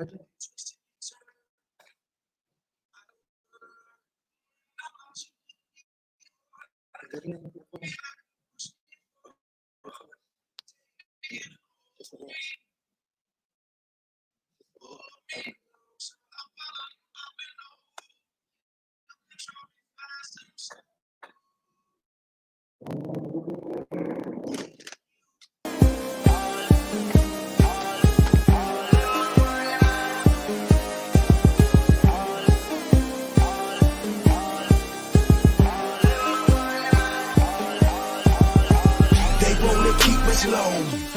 Low.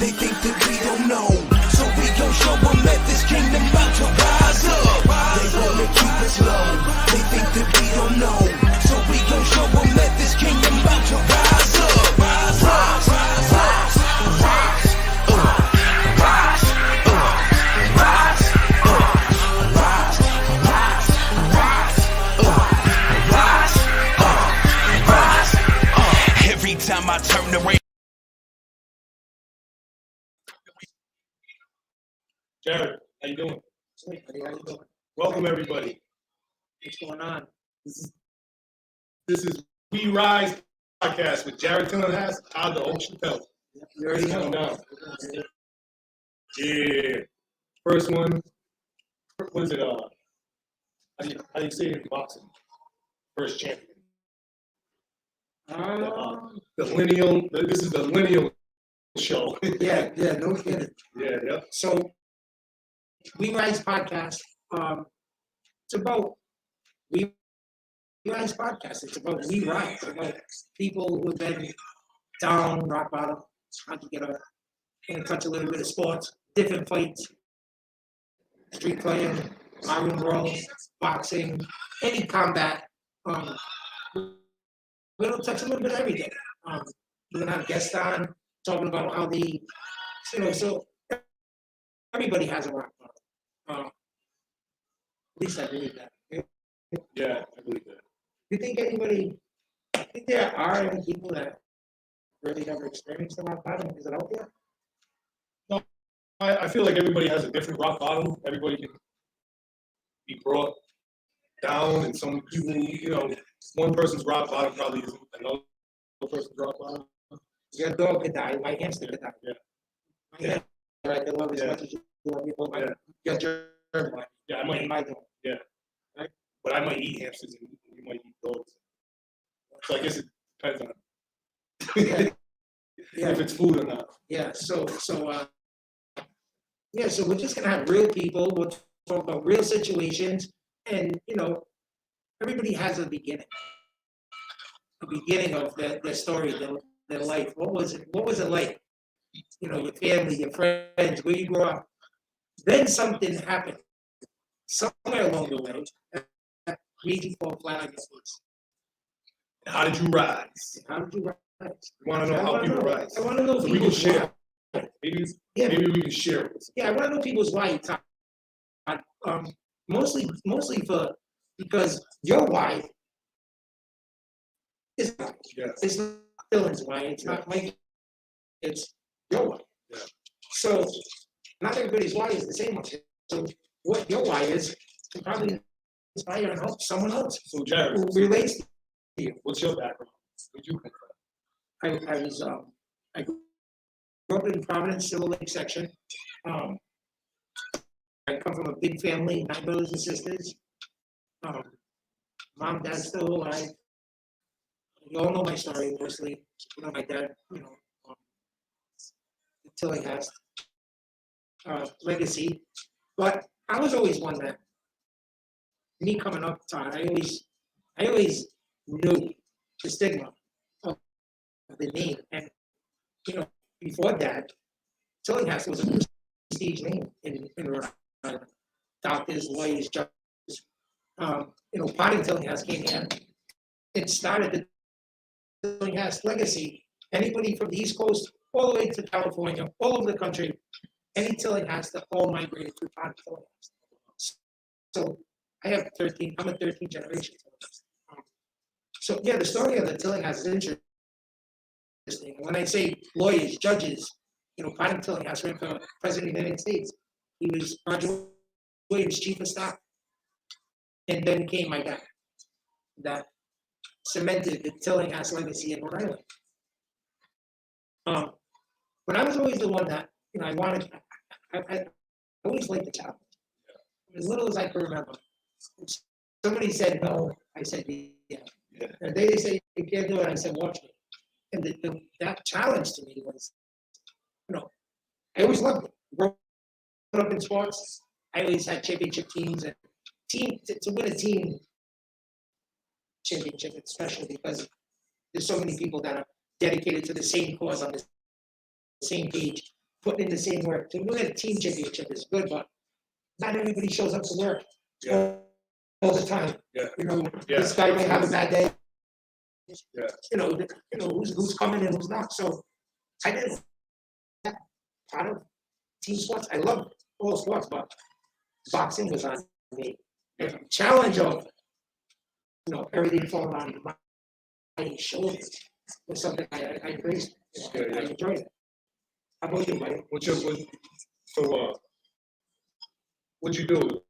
They think that we don't know, so we gon' show them that this kingdom about to rise up. They wanna keep us low. They think that we don't know, so we gon' show them that this kingdom about to rise up. Rise, rise, rise, rise, rise, rise, rise, rise, rise. Every time I turn around. Jarrod, how you doing? Hey, buddy, how you doing? Welcome, everybody. What's going on? This is We Rise podcast with Jarrod, Tillinghast, Todd, the Chattelle. You already know. Now. Yeah. First one. What is it? How do you say it in boxing? First champion. The lineal. This is the lineal show. Yeah, no kidding. Yeah. So, We Rise podcast. It's about We Rise podcast. It's about We Rise. It's about people who have been down, rock bottom, trying to get and touch a little bit of sports, different fights, street playing, barroom brawls, boxing, any combat. We'll touch a little bit of everything. We're gonna have guests on talking about how so everybody has a rock bottom. At least I believe that. Yeah, I believe that. Do you think there are any people that really never experienced the rock bottom? Is it out there? No, I feel like everybody has a different rock bottom. Everybody can be brought down, and some people, one person's rock bottom probably isn't another person's rock bottom. Your dog could die. My hamster could die. Yeah. My hamster, I can love as much as you love your dog. Your germ life. Yeah, I might. My dog. Yeah. Right? But I might eat hamsters and you might eat dogs. So I guess it depends on if it's food or not. Yeah. So we're just gonna have real people. We'll talk about real situations, and everybody has a beginning. The beginning of their story, their life. What was it like? Your family, your friends, where you grew up. Then something happened somewhere along the way that made you fall flat on your face. How did you rise? How did you rise? You want to know how people rise? I want to know so we can share. Maybe we can share. Yeah, I want to know people's why. Mostly because your why is it's not Dylan's why. It's not Mike. It's your why. Yeah. So not everybody's why is the same one. So what your why is can probably inspire and help someone else. So Jarrod, who relates to you. What's your background? Where'd you come from? I grew up in Providence, Silver Lake section. I come from a big family, 9 brothers and sisters. Mom, dad still alive. You all know my story mostly. My dad, Tillinghast legacy. But I was always one that, me coming up, Todd, I always knew the stigma of the name. And, before that, Tillinghast was a prestige name in Rhode Island. Doctors, lawyers, judges. Potting Tillinghast came here. It started the Tillinghast legacy. Anybody from the East Coast all the way to California, all over the country, any Tillinghast that all migrated through Potting Tillinghast. So I have 13, I'm a 13th generation Tillinghast. The story of the Tillinghast is interesting. When I say lawyers, judges, Potting Tillinghast ran for president of the United States. He was Roger Williams chief of staff. And then came my dad, that cemented the Tillinghast legacy in Rhode Island. But I was always the one that, I wanted, I always liked the challenge. As little as I can remember. Somebody said no, I said yeah. And they say you can't do it, I said watch me. And that challenge to me was, I always loved it. Growing up in sports, I always had championship teams, and to win a team championship, especially because there's so many people that are dedicated to the same cause on the same page, putting in the same work. To win a team championship is good, but not everybody shows up to work all the time. This guy might have a bad day. Who's coming and who's not. So I did that part of team sports. I love all sports, but boxing was on me. And the challenge of everything falling on my shoulders was something I embraced. I enjoyed it. How about you, Mike? What'd you do?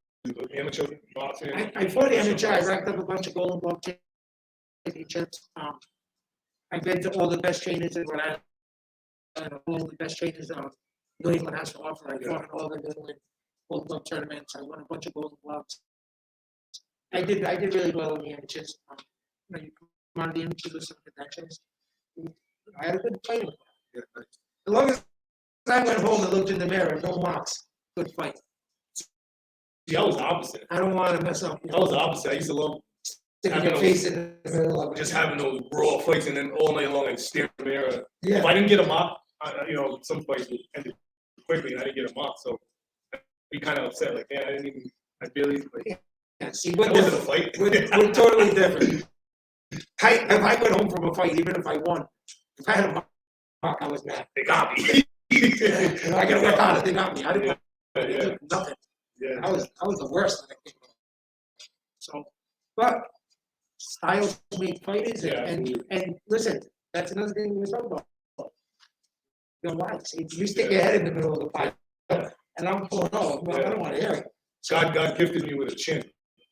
Amateur boxing? I fought amateur. I racked up a bunch of Golden Glove championships. I've been to all the best trainers in Rhode Island, and all the best trainers New England has to offer. I fought in all the New England Golden Glove tournaments. I won a bunch of Golden Gloves. I did really well in the amateurs. You come out of the amateurs with some connections. I had a good fight with them. As long as I went home and looked in the mirror, no marks, good fight. Yeah, I was the opposite. I don't want to mess up. I was the opposite. I used to love sticking your face in the middle of it. just having those raw fights, and then all night long I stare in the mirror. Yeah. If I didn't get a mop, some fights would end quickly, and I didn't get a mop, so I'd be kind of upset. Like, I barely like. Yeah, see, That wasn't a fight. we're totally different. If I went home from a fight, even if I won, if I had a mark, I was mad. They got me. I gotta work harder. They got me. I didn't Yeah. nothing. Yeah. I was the worst. So, but styles make fighters, and listen, that's another thing we were talking about. Why? See, you stick your head in the middle of the fight, and I'm pulling off. I don't want to hear it. God gifted me with a chin.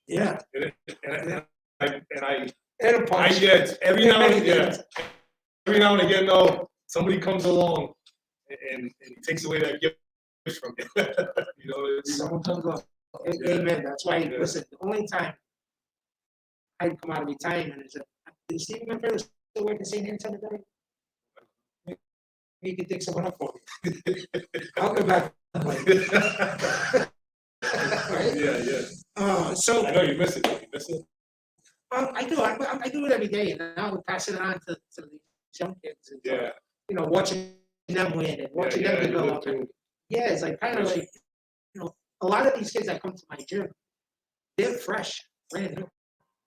Yeah. And I And a punch. get every now and again, though, somebody comes along and takes away that gift from you. Someone comes up. Amen. That's why, listen, the only time I'd come out of retirement is did Steve McFerrin still working St. Anton today? Maybe you could dig someone up for me. I'll go back. Right? Yeah. So I know you miss it. You miss it. I do. I do it every day, and now we pass it on to the young kids. And, watching them win and watching them develop. Yeah, it's like kind of like a lot of these kids that come to my gym, they're fresh, brand new.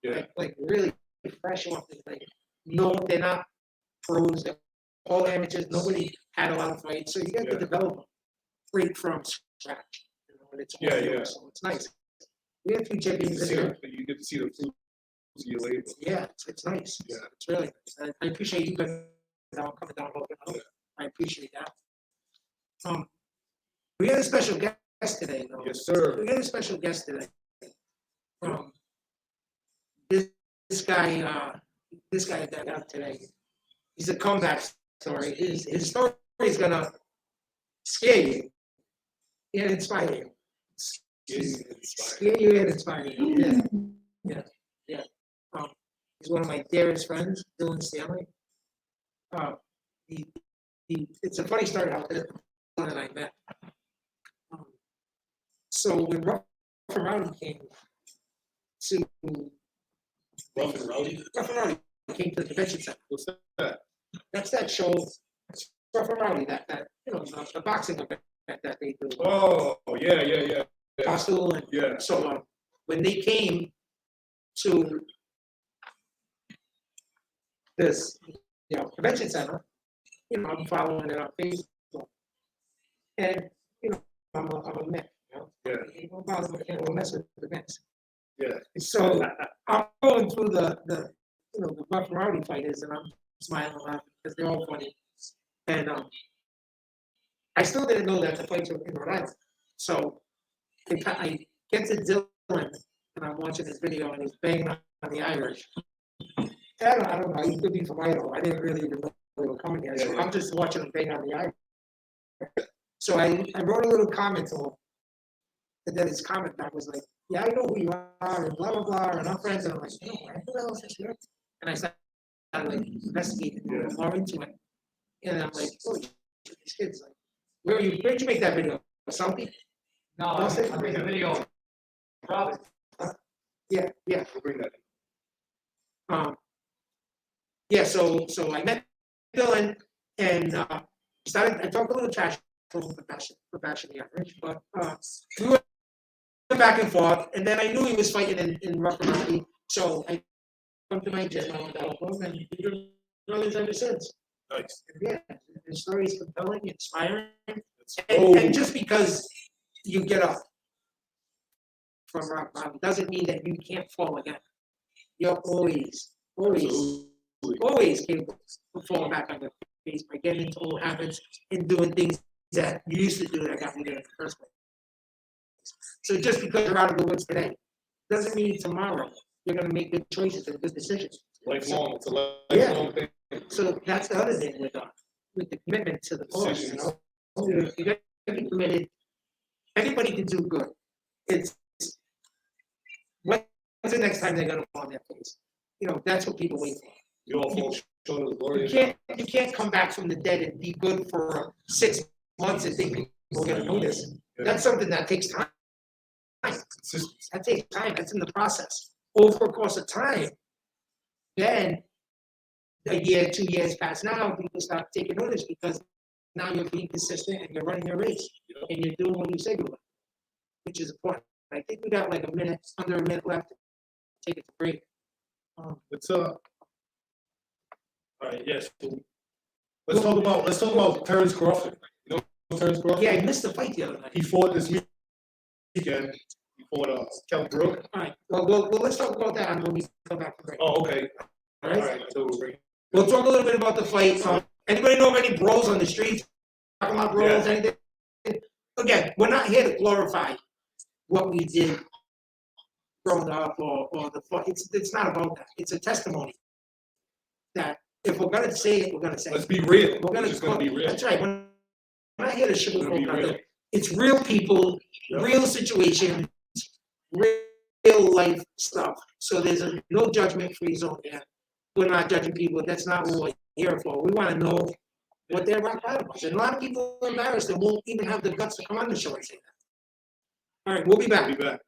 Yeah. Like really fresh off the no, they're not pros. They're all amateurs. Nobody had a lot of fights, so you get to develop them right from scratch. And it's so it's nice. We have 2 champions in here. You get to see the fruits of your labor. Yeah, it's nice. Yeah. It's really nice. I appreciate you guys coming down helping out. I appreciate that. We had a special guest today, though. Yes, sir. We had a special guest today. This guy that I got today, he's a comeback story. His story is gonna scare you and inspire you. Scare you and inspire you. Yeah. He's one of my dearest friends, Dylan Stanley. It's a funny story how Dylan and I met. So when Rough and Rowdy came to Rough and Rowdy came to the convention center. What's that? That's that show, Rough and Rowdy, that the boxing event that they do. Oh, yeah. Hostel and so when they came to this convention center, I'm following it on Facebook, and I'm a Met. Don't mess with the Mets. Yeah. So I'm going through the Rough and Rowdy fighters, and I'm smiling, laughing because they're all funny. And I still didn't know that the fights were in Rhode Island. So I Get to Dylan, and I'm watching this video, and he's banging on the Irish. I don't know. He could be from Idaho. I didn't really even know they were coming here. So I'm just watching him bang on the Irish. So I wrote a little comment to him, and then his comment back was like, "Yeah, I know who you are, and blah blah blah, and I'm friends." And I'm like, "No, who else is here?" And I started like investigating more into it, and I'm like, "Oh, these kids like, where'd you make that video? Southie?" No, I made a video. Robin. Yeah. We'll bring that in. Yeah, so I met Dylan and I talked a little trash for fashion the average, but we went back and forth, and then I knew he was fighting in Rough and Rowdy, so I come to my gym, I went to help him, and we've been brothers ever since. Nice. And yeah, the story is compelling, inspiring, Oh. and just because you get up from rock bottom doesn't mean that you can't fall again. You're always capable of falling back on your face by getting into old habits and doing things that you used to do that got you there in the first place. So just because you're out of the woods today doesn't mean tomorrow you're going to make good choices and good decisions. Lifelong, it's a lifelong thing. So that's the other thing with the commitment to the cause. You know, you got to be committed. Anybody can do good. It's when's the next time they're going to fall on their face? You know, that's what people wait for. You all fall short of the glory. You can't come back from the dead and be good for 6 months and think people are going to notice. That's something that takes time. That takes time. That's in the process. Over a course of time, then a year, 2 years pass now, people start taking notice because now you're being consistent and you're running your race and you're doing what you say you're doing, which is important. I think we got like under a minute left. Take it to break. Let's all right, yes. Let's talk about Terrence Crawford. You know Terrence Crawford? Yeah, I missed the fight the other night. He fought this weekend. He fought Kell Brook. All right. Well, let's talk about that when we come back from break. Oh, okay. All right. All right. So We'll talk a little bit about the fight. Anybody know of any bros on the streets? Talking about bros, anything? Again, we're not here to glorify what we did growing up or the fight. It's not about that. It's a testimony that if we're gonna say it, we're gonna say let's it. be real. We're gonna It's gonna be real. That's right. We're not here to sugarcoat Be real. nothing. It's real people, real situations, real life stuff. So there's no judgment-free zone here. We're not judging people. That's not what we're here for. We want to know what their rock bottom was. And a lot of people are embarrassed and won't even have the guts to come on the show and say that. All right, we'll be back. We'll be back.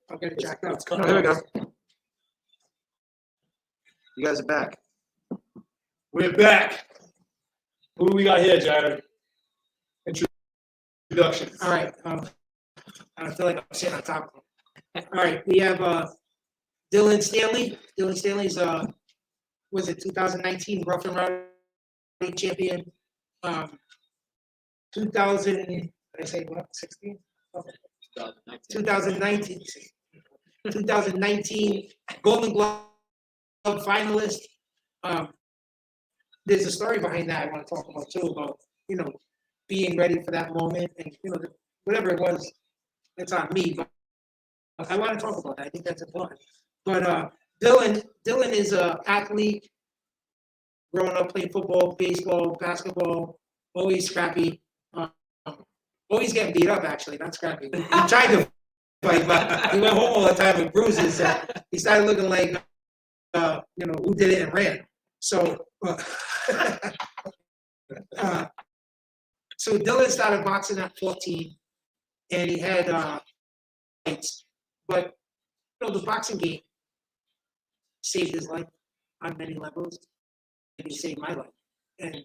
I'll get it jacked up. It's Here we go. You guys are back. We're back. Who do we got here, Jarrod? Introductions. All right. I feel like I'm sitting on top of them. All right, we have Dylan Stanley. Dylan Stanley's was it 2019 Rough and Rowdy champion. 2000. Did I say what? 16? 2019. 2019 Golden Glove finalist. there's a story behind that I want to talk about too, about, being ready for that moment and, whatever it was, it's on me, but I want to talk about that. I think that's important. But Dylan is a athlete, growing up playing football, baseball, basketball, always scrappy, always getting beat up actually, not scrappy. He tried to fight, but he went home all the time with bruises. He started looking like, who did it and ran. So, so Dylan started boxing at 14, and he had fights. But the boxing game saved his life on many levels, and he saved my life. And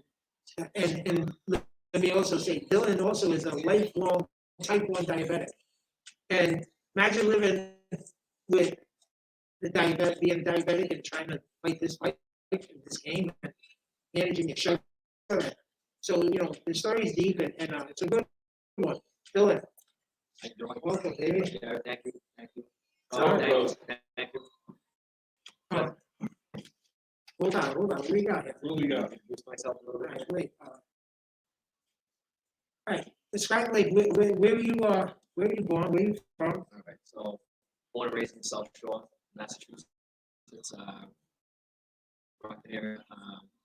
let me also say, Dylan also is a lifelong type 1 diabetic. And imagine living with the diabetic, being diabetic and trying to fight this game, and managing your sugar. So, the story is deep, and it's a good one. Dylan. Thank you. Welcome, baby. Yeah, thank you. Thank you. Sorry, bro. Thank you. Hold on. What do we got here? What do we got? Introduce myself a little All bit. right, wait. All right. Describe, like, where were you born? Where are you from? All right. So, born and raised in South Shore, Massachusetts. Brockton area,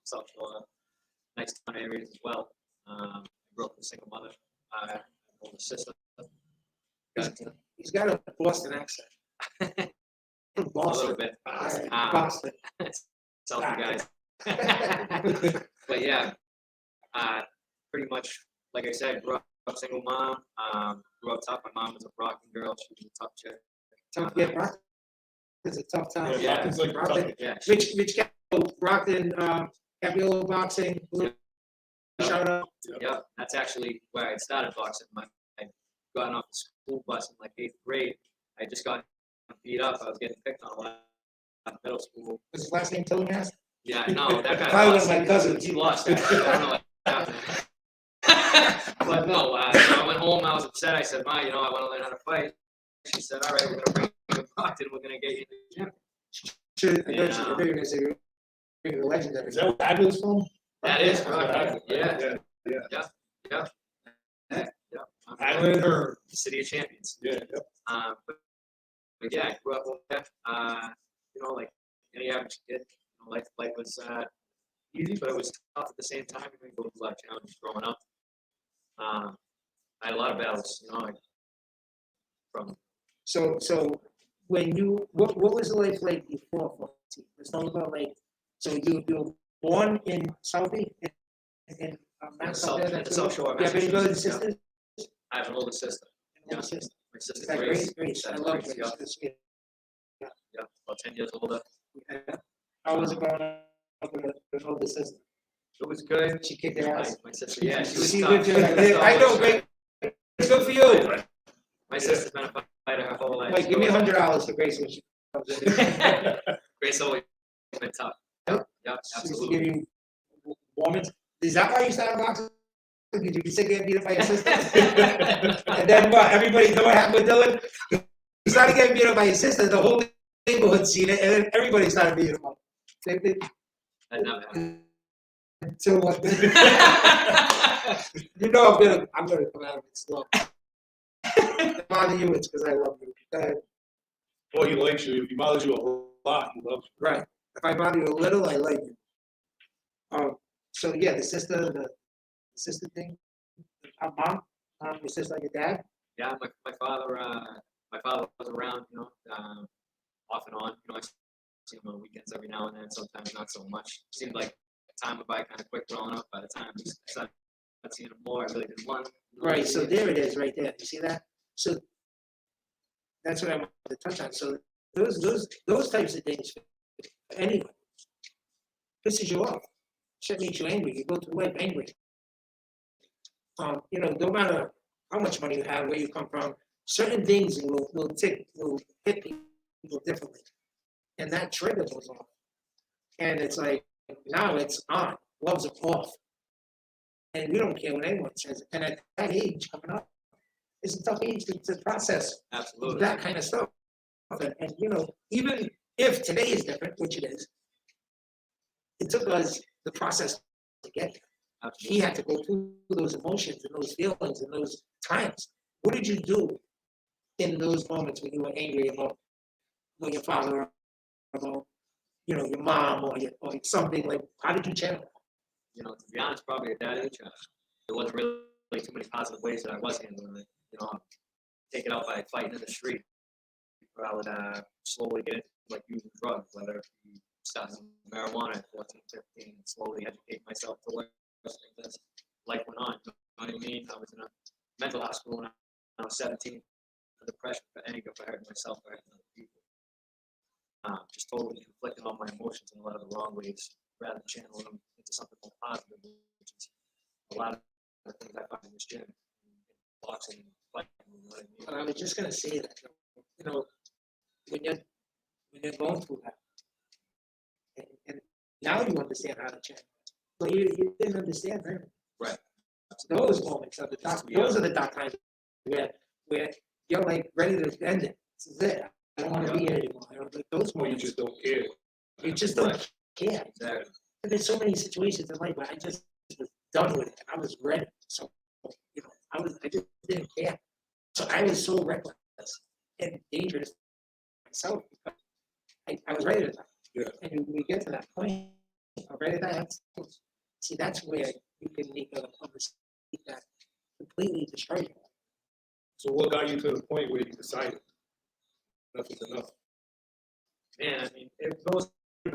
South Shore, nice town areas as well. I grew up with a single mother. I have an older sister. He's got a Boston accent. A Boston. little bit. All right, Um, Boston. South guys. But yeah, pretty much, like I said, grew up single mom. Grew up tough. My mom was a Brockton girl. She was a tough chick. Tough, yeah, Brockton is a tough town. Yeah, Brockton's like Brockton. Yeah. Rich Brockton, Capital Boxing. Shout out. Yeah, that's actually where I started boxing. I'd gotten off the school bus in like 8th grade. I just got beat up. I was getting picked on a lot in middle school. Was his last name Tillinghast? Yeah, no, that guy Probably lost. one of my cousins. He lost. Actually. I don't know what happened. But no, I went home. I was upset. I said, Ma, I want to learn how to fight. She said, all right, we're going to bring you to Brockton. We're going to get you in the gym. I thought you were going to say you're legendary. Is that where Abby's from? That is Brockton. Brockton. Yeah. Yeah. Yeah. Adlin and her. City of Champions. Yeah. But yeah, I grew up with that. Like any average kid, life was easy, but it was tough at the same time. I go through a lot of challenges growing up. I had a lot of battles, from. So when what was life like before 14? Let's talk about so you were born in Southie in South Shore. You have any brothers and Yeah. sisters? I have an older sister. An older sister. My sister Is that Grace. Grace? I That's love Grace, Grace. Yeah, about 10 years older. Yeah. How was it growing up with an older sister? It was good. She kicked your ass. My sister, yeah, she was She tough. good, I know, great. It's good for you. My sister's been a fighter her whole life. Like, give me $100 for Grace when she comes in. Grace always been tough. Yep. Yep, She used to absolutely. give you warmings. Is that why you started boxing? Did you get sick of getting beat up by your sister? And then what? Everybody know what happened with Dylan? He started getting beat up by his sister. The whole neighborhood seen it, and then everybody started beating him up. That never happened. Until what? I'm gonna come out of it slow. If I bother you, it's because I love you. Go ahead. Well, he likes you. If he bothers you a lot, he loves you. Right. If I bother you a little, I like you. So yeah, the sister thing. Mom, your sister, your dad. Yeah, my father was around, off and on. I see him on weekends every now and then. Sometimes not so much. Seemed like time went by kind of quick growing up. By the time I started seeing him more, I really didn't want him. Right. So there it is, right there. You see that? So that's what I wanted to touch on. So those types of things, anyone pisses you off. Shit makes you angry. You go through life angry. No matter how much money you have, where you come from, certain things will hit people differently. And that trigger goes off. And it's like, now it's on. Gloves are off. And we don't care what anyone says. And at that age coming up, it's a tough age to process Absolutely. that kind of stuff. And even if today is different, which it is, it took us the process to get there. Absolutely. He had to go through those emotions and those feelings and those times. What did you do in those moments when you were angry about your father, or about your mom, or something like? How did you channel that? To be honest, probably a daddy child. There wasn't really too many positive ways that I was handling it. Take it out by fighting in the street, or I would slowly get into like using drugs, whether it be starting marijuana at 14, 15, and slowly educate myself to worse things as life went on. You know what I mean? I was in a mental hospital when I was 17 for depression, for anger, for hurting myself, for hurting other people. Just totally conflicting all my emotions in a lot of the wrong ways, rather than channeling them into something more positive, which is a lot of the things I find in this gym, boxing, fighting, you know what I mean? But I was just gonna say that when you're going through that, and now you understand how to channel. So you didn't understand then. Right. Those moments are the dark. Those are the dark times where you're like ready to end it. This is it. I don't want to be here anymore. Those Or you moments, just don't care. you just don't care. Exactly. And there's so many situations in life where I just was done with it. I was ready. So I just didn't care. So I was so reckless and dangerous myself because I was ready to die. Yeah. And when we get to that point, I'm ready to die. See, that's where you can make a mistake that completely destroys you. So what got you to the point where you decided enough is enough? Man, I mean, it goes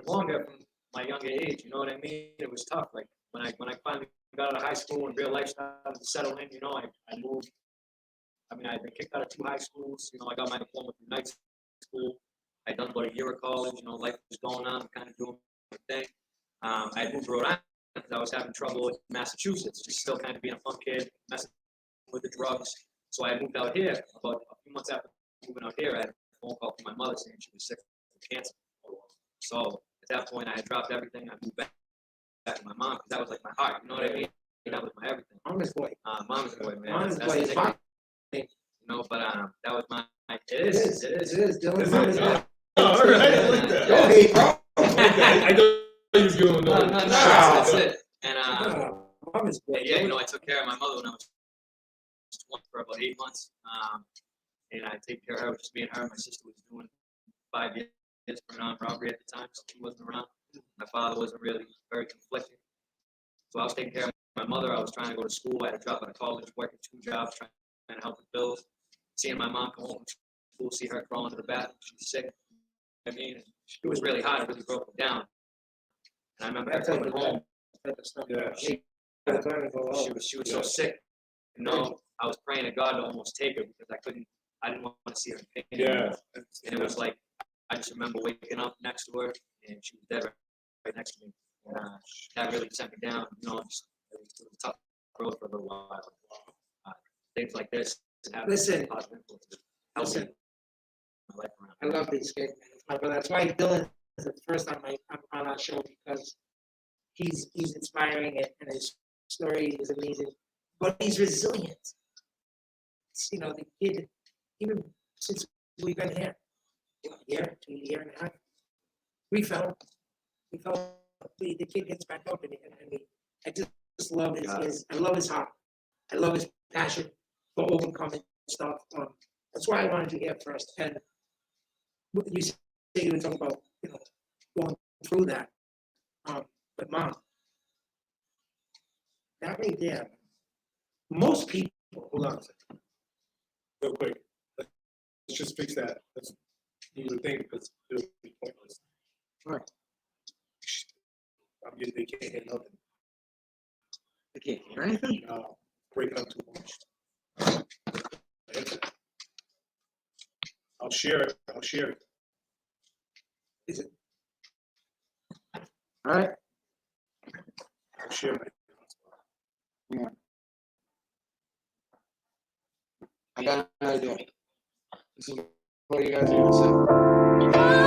longer from my younger age. You know what I mean? It was tough. Like when I finally got out of high school and real life started to settle in. I moved. I mean, I'd been kicked out of 2 high schools. I got my diploma through night school. I'd done about a year of college. Life was going on, kind of doing my thing. I had moved to Rhode Island because I was having trouble in Massachusetts, just still kind of being a fun kid, messing with the drugs. So I moved out here. About a few months after moving out here, I had a phone call from my mother saying she was sick with cancer. So at that point, I had dropped everything. I moved back to my mom because that was like my heart. You know what I mean? That was my everything. Mama's boy. Mama's boy, man. Mama's That's boy is fine. but that was my. It is. Dylan's mama's boy. Oh, all right. I like that. Okay, bro. I thought he was going No, that's it. And Mama's boy. yeah, I took care of my mother when I was 20 for about 8 months. And I take care of her, just me and her. My sister was doing 5 years for non-robbery at the time, so she wasn't around. My father wasn't really very conflicted. So I was taking care of my mother. I was trying to go to school. I had to drop out of college, working 2 jobs, trying to help with bills. Seeing my mom come home from school, see her crawling to the bathroom, she's sick. I mean, it was really hard. It really broke me down. And I remember her coming home. Yeah. She was so sick. I was praying to God to almost take her because I didn't want to see her in pain anymore. And it was like, I just remember waking up next to her and she was dead right next to me. And that really sent me down. It was a tough road for a little while. Things like this. Listen. Listen. I love these kids, man. That's why Dylan is the first time I'm on our show because he's inspiring and his story is amazing. But he's resilient. The kid, even since we've been here, a year, 2 years and a half, we felt the kid gets back up and I just love I love his heart. I love his passion for overcoming stuff. That's why I wanted you here first. And you said you were talking about, going through that. But Mom, that right there, most people, Hold on a second. Real quick. Let's just fix that. Let's do the thing because it'll be pointless. All right. They can't hear nothing. I can't hear anything. Breaking up too much. I'll share it. Is it? All right. I'll share it. Yeah. I got an idea. This is what you guys are gonna say.